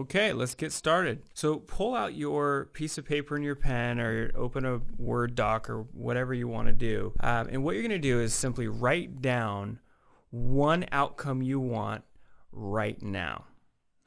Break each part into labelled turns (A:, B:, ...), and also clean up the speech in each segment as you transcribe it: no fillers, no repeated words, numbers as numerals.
A: Okay, let's get started. So pull out your piece of paper and your pen, or open a Word doc or whatever you want to do. And what you're going to do is simply write down one outcome you want right now.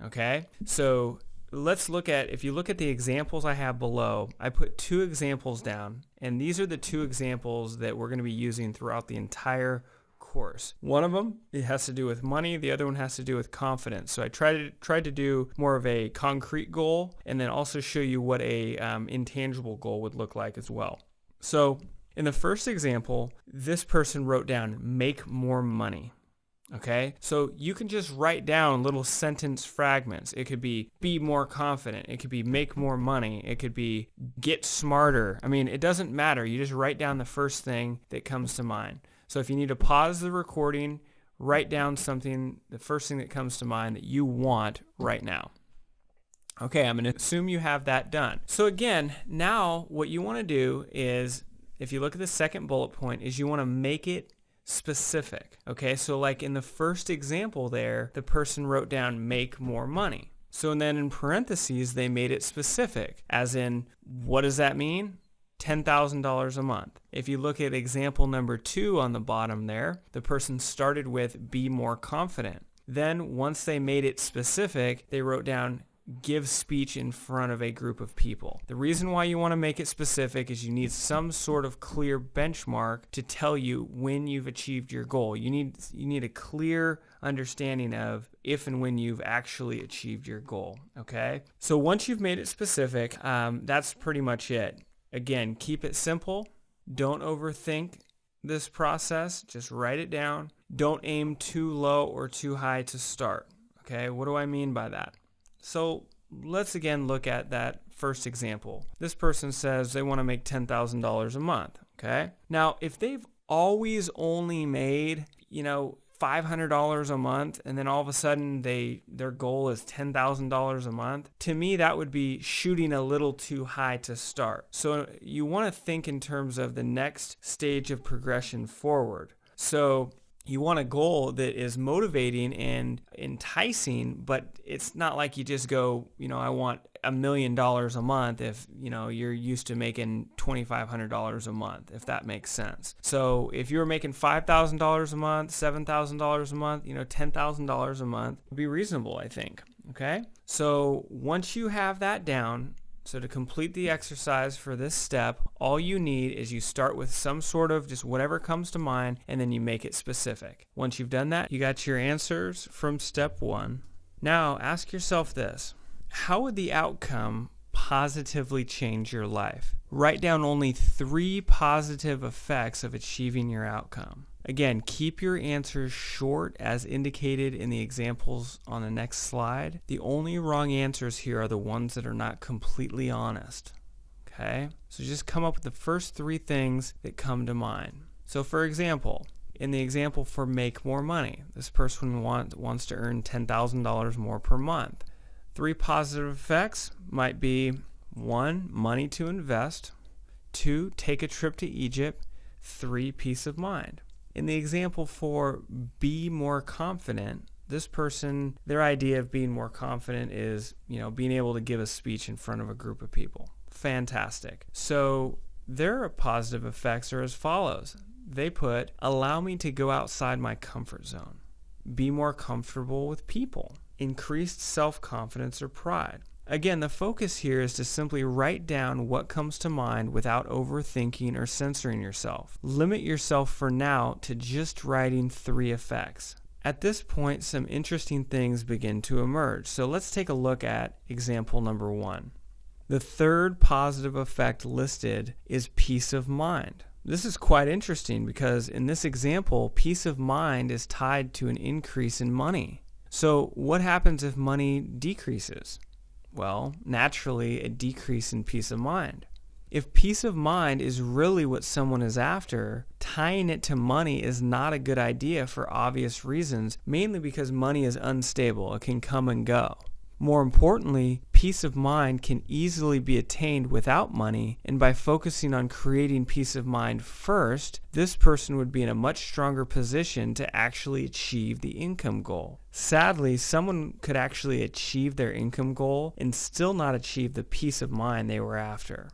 A: Okay? So let's look at, if you look at the examples I have below, I put 2 examples down, and these are the 2 examples that we're going to be using throughout the entire course. One of them, it has to do with money. The other one has to do with confidence. So I tried to do more of a concrete goal, and then also show you what a intangible goal would look like as well. So in the first example, this person wrote down, make more money. Okay, so you can just write down little sentence fragments. It could be more confident. It could be make more money. It could be get smarter. I mean, it doesn't matter. You just write down the first thing that comes to mind. So if you need to pause the recording, write down something, the first thing that comes to mind that you want right now. Okay, I'm going to assume you have that done. So again, now what you want to do is, if you look at the second bullet point, is you want to make it specific. Okay, so like in the first example there, the person wrote down make more money. So and then in parentheses, they made it specific, as in, what does that mean? $10,000 a month. If you look at example number 2 on the bottom there, the person started with be more confident. Then once they made it specific, they wrote down give speech in front of a group of people. The reason why you want to make it specific is you need some sort of clear benchmark to tell you when you've achieved your goal. You need a clear understanding of if and when you've actually achieved your goal. Okay? So once you've made it specific, that's pretty much it. Again, keep it simple. Don't overthink this process. Just write it down. Don't aim too low or too high to start. Okay, what do I mean by that? So let's again look at that first example. This person says they want to make $10,000 a month. Okay, now if they've always only made, $500 a month, and then all of a sudden their goal is $10,000 a month, to me that would be shooting a little too high to start. So you want to think in terms of the next stage of progression forward. So you want a goal that is motivating and enticing, but it's not like you just go, I want $1 million a month if, you're used to making $2,500 a month, if that makes sense. So if you're making $5,000 a month, $7,000 a month, $10,000 a month would be reasonable, I think. Okay. So once you have that down, so to complete the exercise for this step, all you need is you start with some sort of just whatever comes to mind, and then you make it specific. Once you've done that, you got your answers from step 1. Now ask yourself this: how would the outcome positively change your life? Write down only 3 positive effects of achieving your outcome. Again, keep your answers short as indicated in the examples on the next slide. The only wrong answers here are the ones that are not completely honest. Okay? So just come up with the first 3 things that come to mind. So for example, in the example for make more money, this person wants to earn $10,000 more per month. 3 positive effects might be 1, money to invest, 2, take a trip to Egypt, 3, peace of mind. In the example for be more confident, this person, their idea of being more confident is, being able to give a speech in front of a group of people. Fantastic. So their positive effects are as follows. They put, allow me to go outside my comfort zone, be more comfortable with people, increased self-confidence or pride. Again, the focus here is to simply write down what comes to mind without overthinking or censoring yourself. Limit yourself for now to just writing 3 effects. At this point, some interesting things begin to emerge. So let's take a look at example number 1. The third positive effect listed is peace of mind. This is quite interesting because in this example, peace of mind is tied to an increase in money. So what happens if money decreases? Well, naturally, a decrease in peace of mind. If peace of mind is really what someone is after, tying it to money is not a good idea for obvious reasons, mainly because money is unstable. It can come and go. More importantly, peace of mind can easily be attained without money, and by focusing on creating peace of mind first, this person would be in a much stronger position to actually achieve the income goal. Sadly, someone could actually achieve their income goal and still not achieve the peace of mind they were after.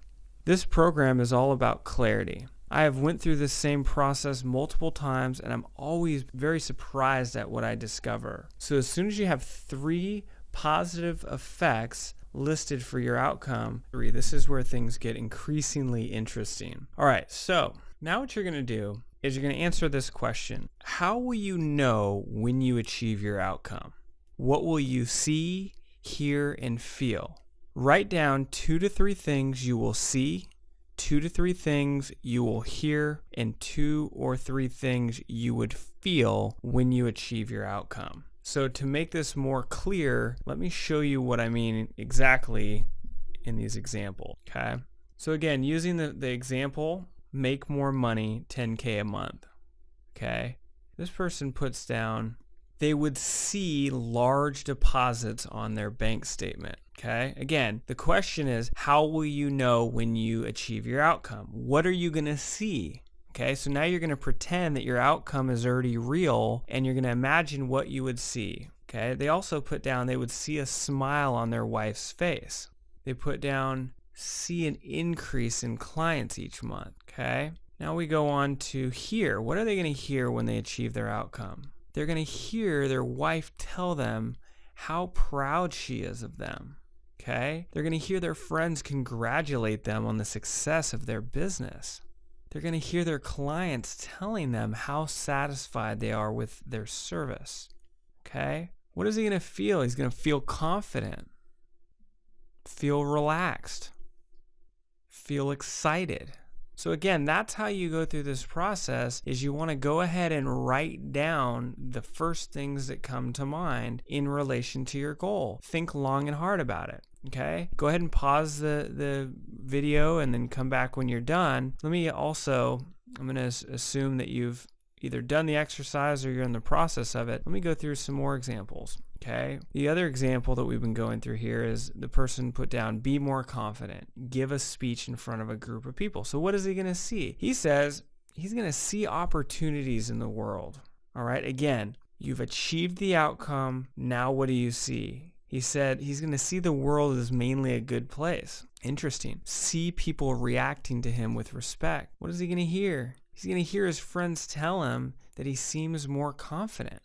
A: This program is all about clarity. I have went through this same process multiple times, and I'm always very surprised at what I discover. So as soon as you have 3 positive effects listed for your outcome, this is where things get increasingly interesting. All right, so now what you're going to do is you're going to answer this question. How will you know when you achieve your outcome? What will you see, hear, and feel? Write down 2 to 3 things you will see, 2 to 3 things you will hear, and 2 or 3 things you would feel when you achieve your outcome. So to make this more clear, let me show you what I mean exactly in these examples, okay? So again, using the example, make more money, 10K a month, okay? This person puts down, they would see large deposits on their bank statement. Okay. Again, the question is, how will you know when you achieve your outcome? What are you going to see? Okay. So now you're going to pretend that your outcome is already real, and you're going to imagine what you would see. Okay. They also put down they would see a smile on their wife's face. They put down see an increase in clients each month. Okay. Now we go on to hear. What are they going to hear when they achieve their outcome? They're going to hear their wife tell them how proud she is of them. Okay? They're going to hear their friends congratulate them on the success of their business. They're going to hear their clients telling them how satisfied they are with their service. Okay? What is he going to feel? He's going to feel confident, feel relaxed, feel excited. So again, that's how you go through this process, is you want to go ahead and write down the first things that come to mind in relation to your goal. Think long and hard about it. Okay? Go ahead and pause the video and then come back when you're done. I'm going to assume that you've either done the exercise or you're in the process of it. Let me go through some more examples. Okay. The other example that we've been going through here is the person put down, be more confident, give a speech in front of a group of people. So what is he going to see? He says he's going to see opportunities in the world. All right. Again, you've achieved the outcome. Now what do you see? He said he's going to see the world as mainly a good place. Interesting. See people reacting to him with respect. What is he going to hear? He's going to hear his friends tell him that he seems more confident.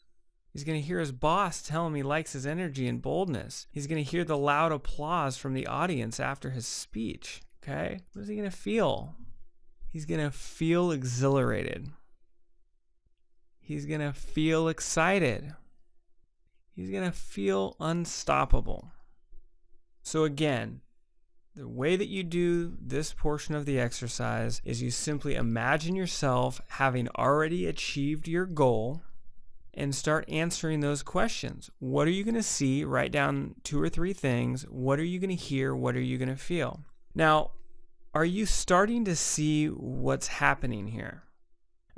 A: He's going to hear his boss tell him he likes his energy and boldness. He's going to hear the loud applause from the audience after his speech. Okay? What is he going to feel? He's going to feel exhilarated. He's going to feel excited. He's going to feel unstoppable. So again, the way that you do this portion of the exercise is you simply imagine yourself having already achieved your goal and start answering those questions. What are you going to see? Write down 2 or 3 things. What are you going to hear? What are you going to feel? Now, are you starting to see what's happening here?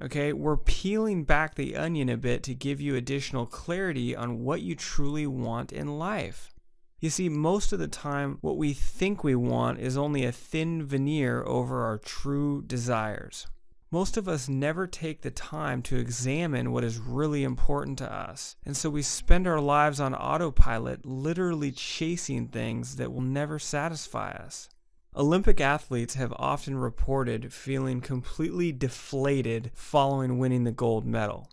A: Okay, we're peeling back the onion a bit to give you additional clarity on what you truly want in life. You see, most of the time, what we think we want is only a thin veneer over our true desires. Most of us never take the time to examine what is really important to us. And so we spend our lives on autopilot, literally chasing things that will never satisfy us. Olympic athletes have often reported feeling completely deflated following winning the gold medal.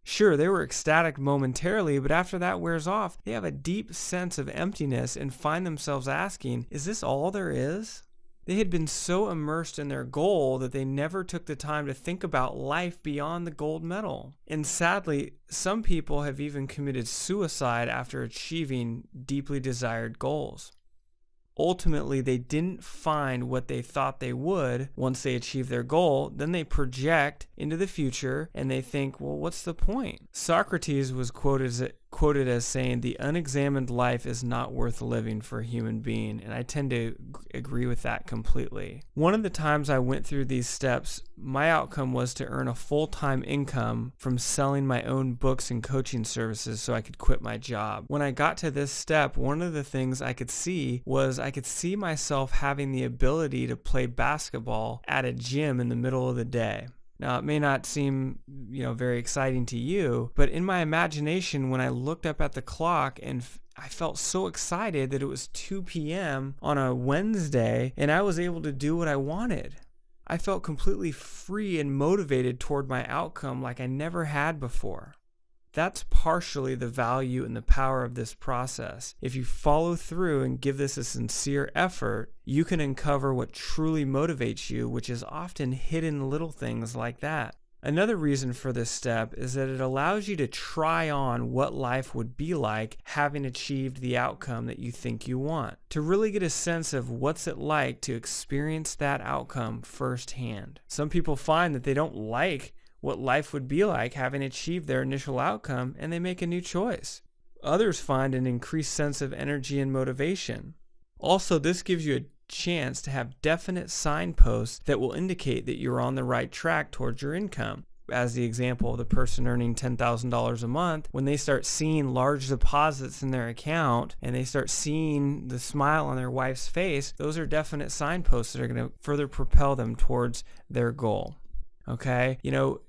A: Sure, they were ecstatic momentarily, but after that wears off, they have a deep sense of emptiness and find themselves asking, is this all there is? They had been so immersed in their goal that they never took the time to think about life beyond the gold medal. And sadly, some people have even committed suicide after achieving deeply desired goals. Ultimately, they didn't find what they thought they would once they achieved their goal. Then they project into the future and they think, well, what's the point? Socrates was quoted quoted as saying, "The unexamined life is not worth living for a human being." And I tend to agree with that completely. One of the times I went through these steps, my outcome was to earn a full-time income from selling my own books and coaching services so I could quit my job. When I got to this step, one of the things I could see was I could see myself having the ability to play basketball at a gym in the middle of the day. Now, it may not seem, very exciting to you, but in my imagination, when I looked up at the clock and I felt so excited that it was 2 p.m. on a Wednesday and I was able to do what I wanted. I felt completely free and motivated toward my outcome like I never had before. That's partially the value and the power of this process. If you follow through and give this a sincere effort, you can uncover what truly motivates you, which is often hidden little things like that. Another reason for this step is that it allows you to try on what life would be like having achieved the outcome that you think you want, to really get a sense of what's it like to experience that outcome firsthand. Some people find that they don't like what life would be like having achieved their initial outcome, and they make a new choice. Others find an increased sense of energy and motivation. Also, this gives you a chance to have definite signposts that will indicate that you're on the right track towards your income. As the example of the person earning $10,000 a month, when they start seeing large deposits in their account and they start seeing the smile on their wife's face, those are definite signposts that are going to further propel them towards their goal. Okay,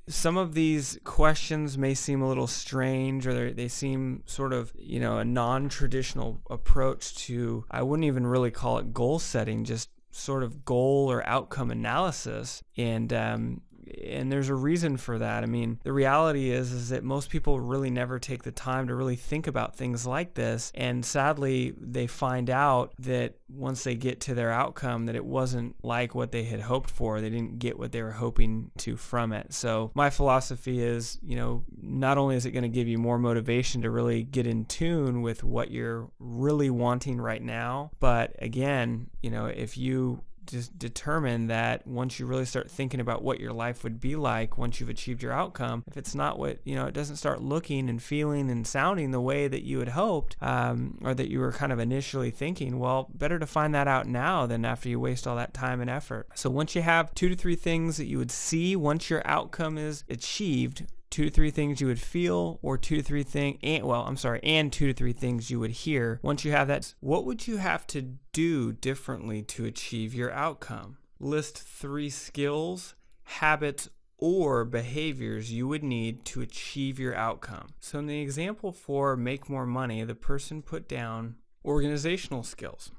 A: some of these questions may seem a little strange, or they seem sort of, a non-traditional approach to, I wouldn't even really call it goal setting, just sort of goal or outcome analysis. And there's a reason for that. I mean, the reality is that most people really never take the time to really think about things like this. And sadly, they find out that once they get to their outcome, that it wasn't like what they had hoped for. They didn't get what they were hoping to from it. So my philosophy is, not only is it going to give you more motivation to really get in tune with what you're really wanting right now, but again, if you just determine that once you really start thinking about what your life would be like once you've achieved your outcome, if it's not what, it doesn't start looking and feeling and sounding the way that you had hoped, or that you were kind of initially thinking, well, better to find that out now than after you waste all that time and effort. So once you have 2 to 3 things that you would see once your outcome is achieved, 2 to 3 things you would feel, or 2 to 3 things, and 2 to 3 things you would hear. Once you have that, what would you have to do differently to achieve your outcome? List 3 skills, habits, or behaviors you would need to achieve your outcome. So in the example for make more money, the person put down organizational skills.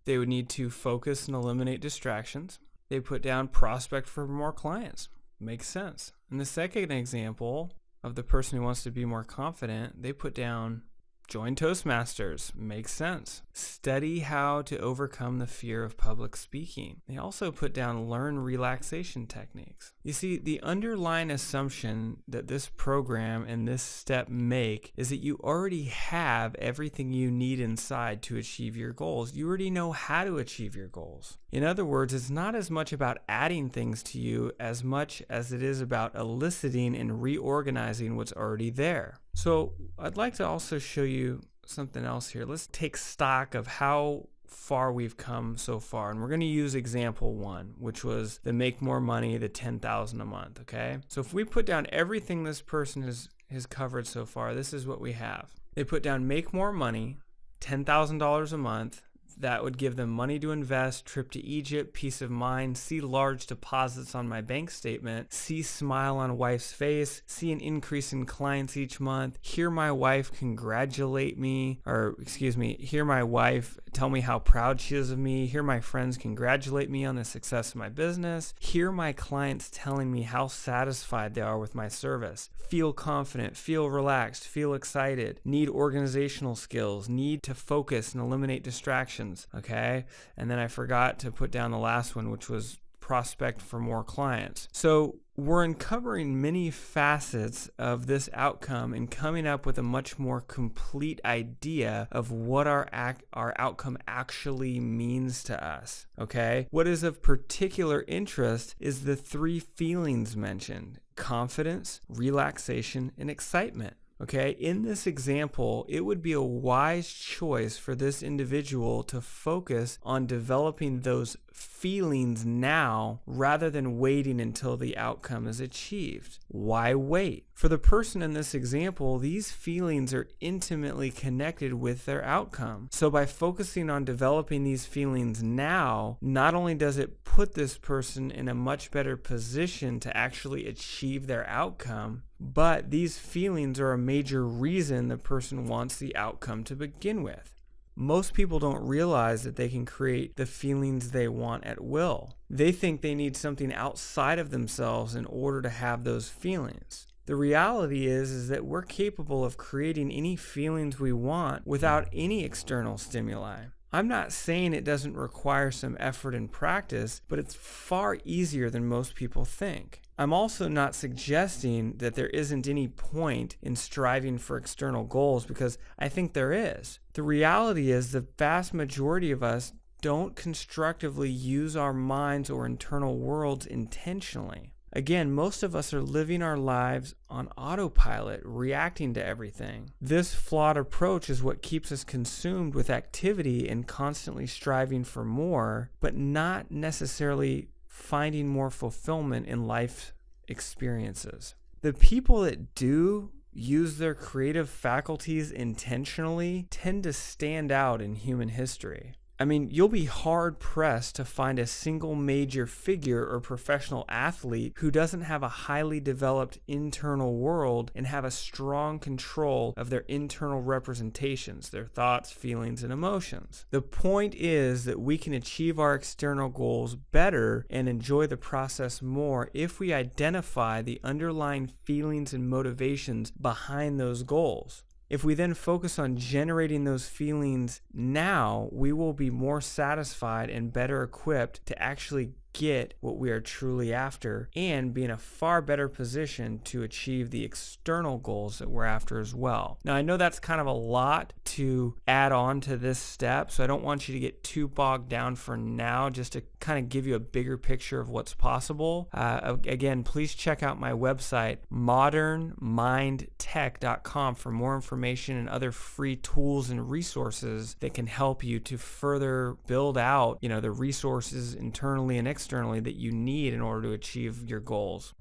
A: They would need to focus and eliminate distractions. They put down prospect for more clients. Makes sense. In the second example of the person who wants to be more confident, they put down join Toastmasters. Makes sense. Study how to overcome the fear of public speaking. They also put down learn relaxation techniques. You see, the underlying assumption that this program and this step make is that you already have everything you need inside to achieve your goals. You already know how to achieve your goals. In other words, it's not as much about adding things to you as much as it is about eliciting and reorganizing what's already there. So I'd like to also show you something else here. Let's take stock of how far we've come so far. And we're going to use example 1, which was the make more money, the $10,000 a month. Okay. So if we put down everything this person has covered so far, this is what we have. They put down make more money, $10,000 a month. That would give them money to invest, trip to Egypt, peace of mind, see large deposits on my bank statement, see smile on wife's face, see an increase in clients each month, hear my wife hear my wife tell me how proud she is of me, hear my friends congratulate me on the success of my business, hear my clients telling me how satisfied they are with my service, feel confident, feel relaxed, feel excited, need organizational skills, need to focus and eliminate distractions. Okay. And then I forgot to put down the last one, which was prospect for more clients. So we're uncovering many facets of this outcome and coming up with a much more complete idea of what our outcome actually means to us. Okay. What is of particular interest is the 3 feelings mentioned: confidence, relaxation, and excitement. Okay, in this example, it would be a wise choice for this individual to focus on developing those feelings now rather than waiting until the outcome is achieved. Why wait? For the person in this example, these feelings are intimately connected with their outcome. So by focusing on developing these feelings now, not only does it put this person in a much better position to actually achieve their outcome, but these feelings are a major reason the person wants the outcome to begin with. Most people don't realize that they can create the feelings they want at will. They think they need something outside of themselves in order to have those feelings. The reality is that we're capable of creating any feelings we want without any external stimuli. I'm not saying it doesn't require some effort and practice, but it's far easier than most people think. I'm also not suggesting that there isn't any point in striving for external goals, because I think there is. The reality is the vast majority of us don't constructively use our minds or internal worlds intentionally. Again, most of us are living our lives on autopilot, reacting to everything. This flawed approach is what keeps us consumed with activity and constantly striving for more, but not necessarily finding more fulfillment in life experiences. The people that do use their creative faculties intentionally tend to stand out in human history. I mean, you'll be hard-pressed to find a single major figure or professional athlete who doesn't have a highly developed internal world and have a strong control of their internal representations, their thoughts, feelings, and emotions. The point is that we can achieve our external goals better and enjoy the process more if we identify the underlying feelings and motivations behind those goals. If we then focus on generating those feelings now, we will be more satisfied and better equipped to actually get what we are truly after and be in a far better position to achieve the external goals that we're after as well. Now, I know that's kind of a lot to add on to this step, so I don't want you to get too bogged down for now, just to kind of give you a bigger picture of what's possible. Again, please check out my website, modernmindtech.com, for more information and other free tools and resources that can help you to further build out, the resources internally and externally that you need in order to achieve your goals.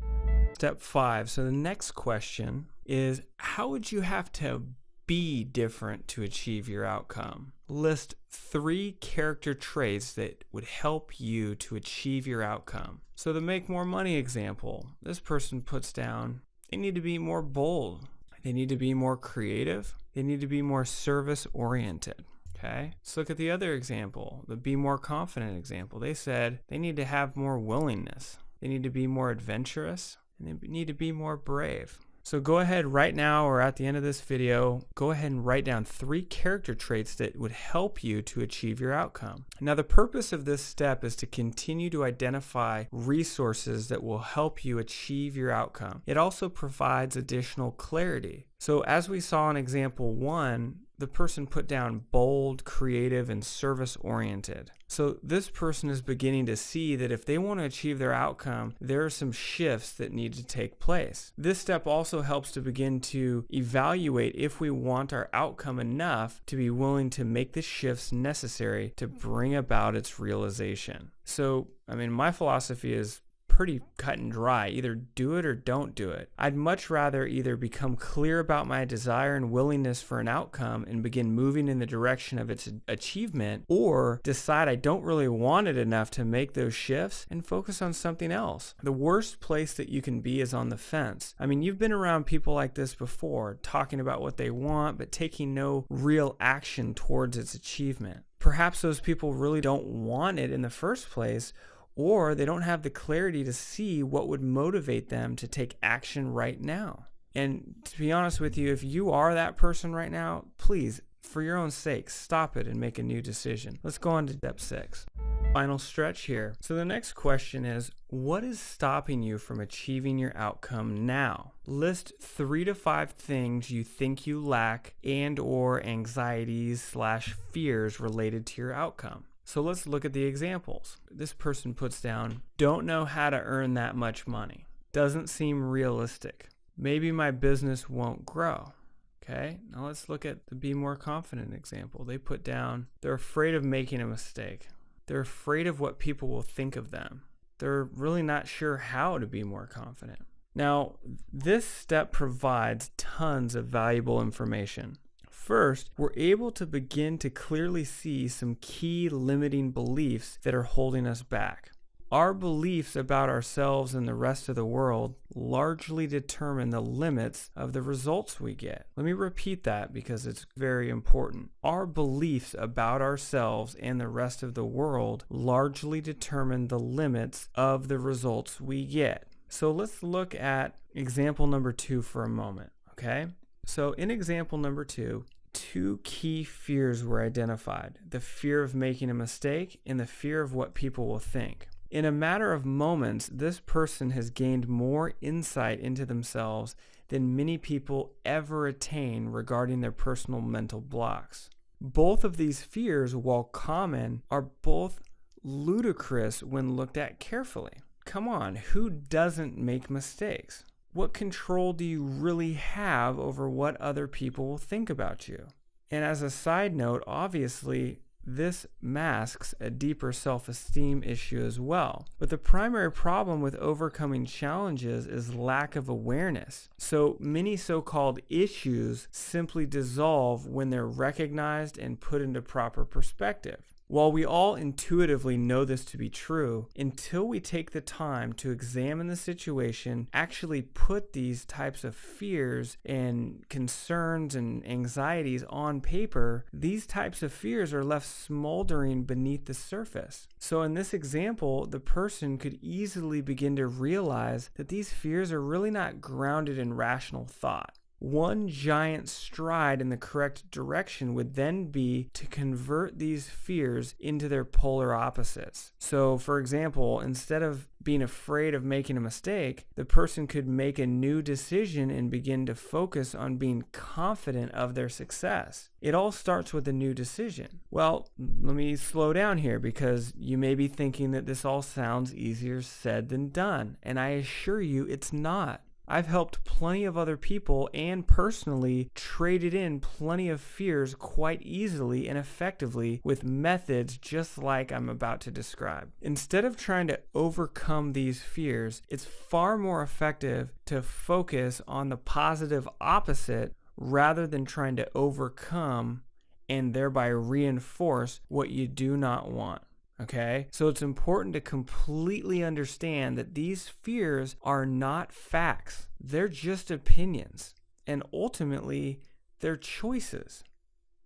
A: Step 5. So the next question is, how would you have to be different to achieve your outcome? List 3 character traits that would help you to achieve your outcome. So the make more money example, this person puts down, they need to be more bold. They need to be more creative. They need to be more service oriented. Okay, let's look at the other example, the be more confident example. They said they need to have more willingness. They need to be more adventurous, and they need to be more brave. So go ahead right now, or at the end of this video, go ahead and write down 3 character traits that would help you to achieve your outcome. Now, the purpose of this step is to continue to identify resources that will help you achieve your outcome. It also provides additional clarity. So as we saw in example 1, the person put down bold, creative, and service-oriented. So this person is beginning to see that if they want to achieve their outcome, there are some shifts that need to take place. This step also helps to begin to evaluate if we want our outcome enough to be willing to make the shifts necessary to bring about its realization. So, my philosophy is pretty cut and dry. Either do it or don't do it. I'd much rather either become clear about my desire and willingness for an outcome and begin moving in the direction of its achievement, or decide I don't really want it enough to make those shifts and focus on something else. The worst place that you can be is on the fence. You've been around people like this before, talking about what they want, but taking no real action towards its achievement. Perhaps those people really don't want it in the first place, or they don't have the clarity to see what would motivate them to take action right now. And to be honest with you, if you are that person right now, please, for your own sake, stop it and make a new decision. Let's go on to step 6. Final stretch here. So the next question is, what is stopping you from achieving your outcome now? List 3 to 5 things you think you lack and/or anxieties/fears related to your outcome. So let's look at the examples. This person puts down, don't know how to earn that much money. Doesn't seem realistic. Maybe my business won't grow. Okay, now let's look at the be more confident example. They put down, they're afraid of making a mistake. They're afraid of what people will think of them. They're really not sure how to be more confident. Now, this step provides tons of valuable information. First, we're able to begin to clearly see some key limiting beliefs that are holding us back. Our beliefs about ourselves and the rest of the world largely determine the limits of the results we get. Let me repeat that because it's very important. Our beliefs about ourselves and the rest of the world largely determine the limits of the results we get. So let's look at example number 2 for a moment, okay? So in example number 2, 2 key fears were identified: the fear of making a mistake and the fear of what people will think. In a matter of moments, this person has gained more insight into themselves than many people ever attain regarding their personal mental blocks. Both of these fears, while common, are both ludicrous when looked at carefully. Come on, who doesn't make mistakes? What control do you really have over what other people will think about you? And as a side note, obviously, this masks a deeper self-esteem issue as well. But the primary problem with overcoming challenges is lack of awareness. So many so-called issues simply dissolve when they're recognized and put into proper perspective. While we all intuitively know this to be true, until we take the time to examine the situation, actually put these types of fears and concerns and anxieties on paper, these types of fears are left smoldering beneath the surface. So in this example, the person could easily begin to realize that these fears are really not grounded in rational thought. One giant stride in the correct direction would then be to convert these fears into their polar opposites. So, for example, instead of being afraid of making a mistake, the person could make a new decision and begin to focus on being confident of their success. It all starts with a new decision. Well, let me slow down here because you may be thinking that this all sounds easier said than done, and I assure you it's not. I've helped plenty of other people and personally traded in plenty of fears quite easily and effectively with methods just like I'm about to describe. Instead of trying to overcome these fears, it's far more effective to focus on the positive opposite rather than trying to overcome and thereby reinforce what you do not want. Okay, so it's important to completely understand that these fears are not facts. They're just opinions, and ultimately, they're choices.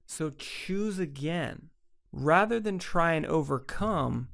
A: So choose again. Rather than try and overcome,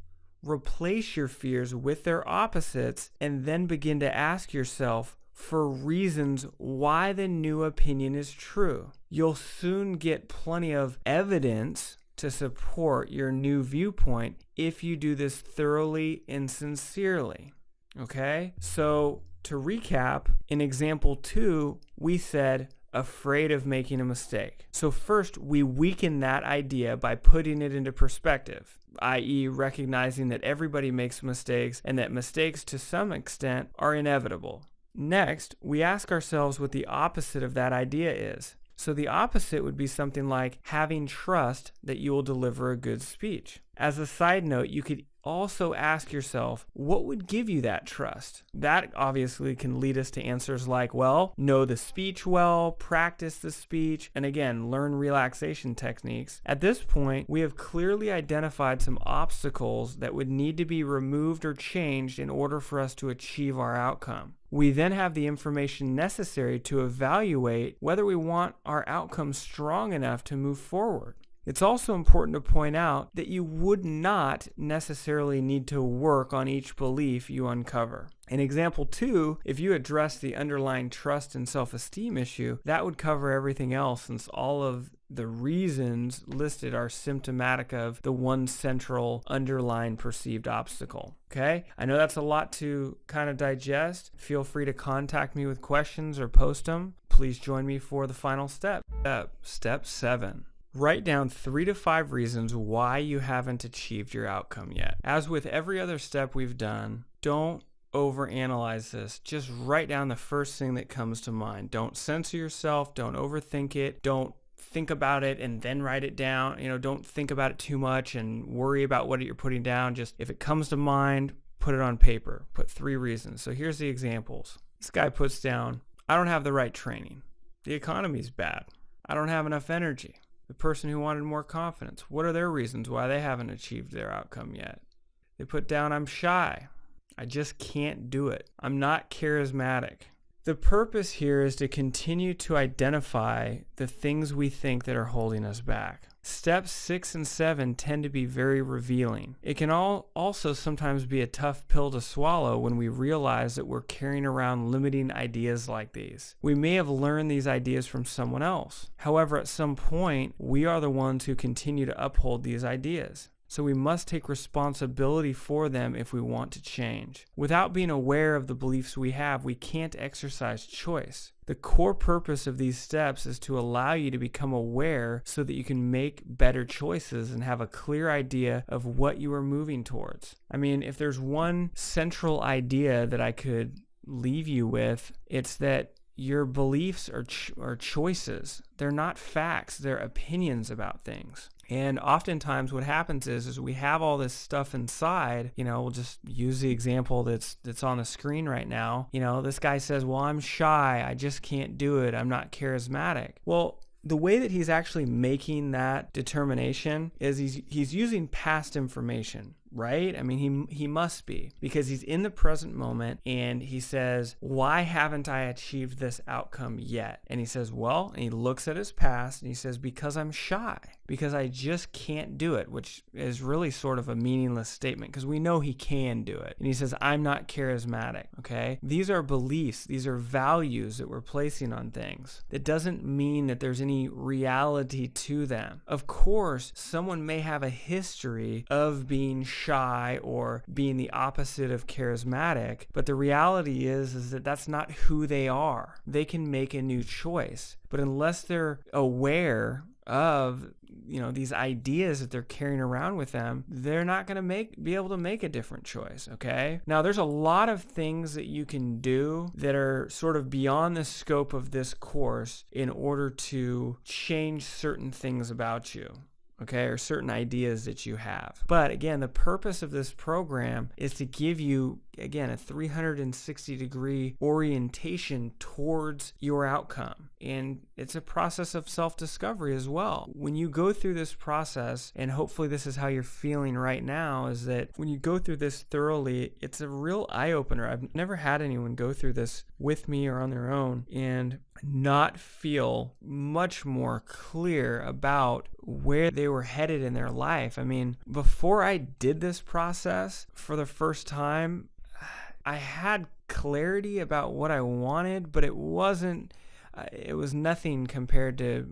A: replace your fears with their opposites and then begin to ask yourself for reasons why the new opinion is true. You'll soon get plenty of evidence to support your new viewpoint if you do this thoroughly and sincerely. Okay? So to recap, in example 2, we said afraid of making a mistake. So first, we weaken that idea by putting it into perspective, i.e. recognizing that everybody makes mistakes and that mistakes to some extent are inevitable. Next, we ask ourselves what the opposite of that idea is. So the opposite would be something like having trust that you will deliver a good speech. As a side note, you could also ask yourself, what would give you that trust? That obviously can lead us to answers like, well, know the speech well, practice the speech, and again, learn relaxation techniques. At this point, we have clearly identified some obstacles that would need to be removed or changed in order for us to achieve our outcome. We then have the information necessary to evaluate whether we want our outcome strong enough to move forward. It's also important to point out that you would not necessarily need to work on each belief you uncover. In example 2, if you address the underlying trust and self-esteem issue, that would cover everything else since all of the reasons listed are symptomatic of the one central underlying perceived obstacle. Okay? I know that's a lot to kind of digest. Feel free to contact me with questions or post them. Please join me for the final step. Step 7. Write down 3 to 5 reasons why you haven't achieved your outcome yet. As with every other step we've done, don't overanalyze this. Just write down the first thing that comes to mind. Don't censor yourself. Don't overthink it. Don't think about it and then write it down. Don't think about it too much and worry about what you're putting down. Just if it comes to mind, put it on paper. Put 3 reasons. So here's the examples. This guy puts down, I don't have the right training. The economy's bad. I don't have enough energy. The person who wanted more confidence, what are their reasons why they haven't achieved their outcome yet? They put down, I'm shy. I just can't do it. I'm not charismatic. The purpose here is to continue to identify the things we think that are holding us back. Steps 6 and 7 tend to be very revealing. It can also sometimes be a tough pill to swallow when we realize that we're carrying around limiting ideas like these. We may have learned these ideas from someone else. However, at some point, we are the ones who continue to uphold these ideas. So we must take responsibility for them if we want to change. Without being aware of the beliefs we have, we can't exercise choice. The core purpose of these steps is to allow you to become aware so that you can make better choices and have a clear idea of what you are moving towards. I mean, if there's one central idea that I could leave you with, it's that your beliefs are choices. They're not facts. They're opinions about things. And oftentimes what happens is we have all this stuff inside, we'll just use the example that's on the screen right now. This guy says, well, I'm shy. I just can't do it. I'm not charismatic. Well, the way that he's actually making that determination is he's using past information, right? I mean, he must be, because he's in the present moment and he says, why haven't I achieved this outcome yet? And he says, well, and he looks at his past and he says, because I'm shy, because I just can't do it, which is really sort of a meaningless statement because we know he can do it. And he says, I'm not charismatic, okay? These are beliefs, these are values that we're placing on things. That doesn't mean that there's any reality to them. Of course, someone may have a history of being shy or being the opposite of charismatic, but the reality is that that's not who they are. They can make a new choice, but unless they're aware of these ideas that they're carrying around with them, they're not going to be able to make a different choice. Okay, now there's a lot of things that you can do that are sort of beyond the scope of this course in order to change certain things about you, okay, or certain ideas that you have. But again, the purpose of this program is to give you, again, a 360-degree orientation towards your outcome. And it's a process of self-discovery as well. When you go through this process, and hopefully this is how you're feeling right now, is that when you go through this thoroughly, it's a real eye-opener. I've never had anyone go through this with me or on their own and not feel much more clear about where they were headed in their life. I mean, before I did this process for the first time, I had clarity about what I wanted, but it was nothing compared to,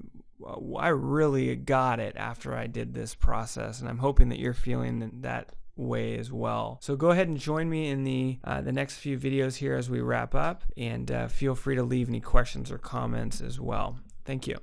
A: I really got it after I did this process. And I'm hoping that you're feeling that way as well. So go ahead and join me in the next few videos here as we wrap up, and feel free to leave any questions or comments as well. Thank you.